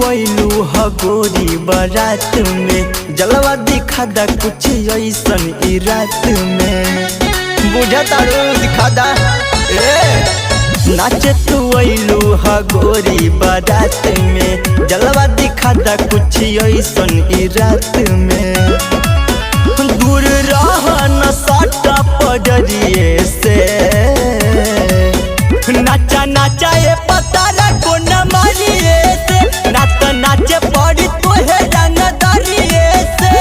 अइलू ह गोरी बारात में, जलवा दिखा दा कुछ ऐसन ई रात में। बुझता रो दिखा दा नाचे तू अइलू ह गोरी बारात में, जलवा दिखा दा कुछ ऐसन ई रात में। दूर रह न साटा पजरिए से, नाचा नाचा ये पता को न मारिए से, नाच नाचे पड़ी तोहे रंग दरिए से।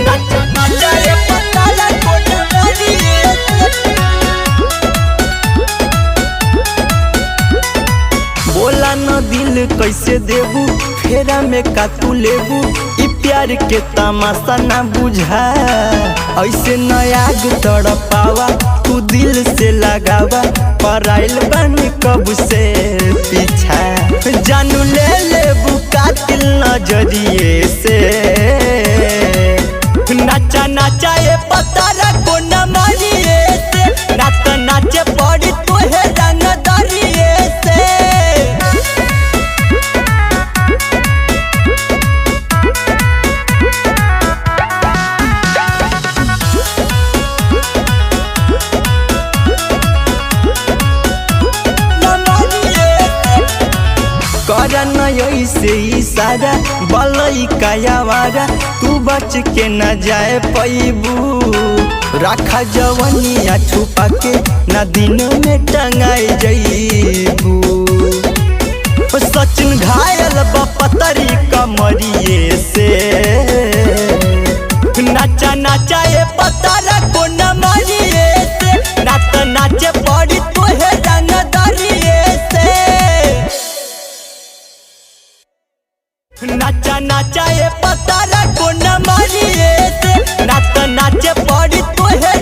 नाचा नाचा ये पता को न मारिए से। बोला न दिल कैसे देबू, फेरा में का तू लेबू, ई प्यार के तमाशा ना बुझा। ऐसे नयाग तड़पावा तू दिल से लगावा, पराइल बानी कब से पीछा। जानू ले लेबू कातिल नजरिए से, नाचा नाचा ये पता को न मारिए से, नाच नाचे पड़ी तोहे रंग दरिए से। करन ऐसे इशारा बलई कायावारा, तू बच के न जाए पैबू। रखा जवनिया छुपा के न दिन में टंगाई जईबू। सचिन घायल बपतरी कमरिए से, नाचा नाचा ये पता को न मारिए से, नाच नाचे पड़ी तोहे रंग दरिए से। नाचा नाचा ये पता को न मारिए से, नाच नाचे पड़ी तोहे।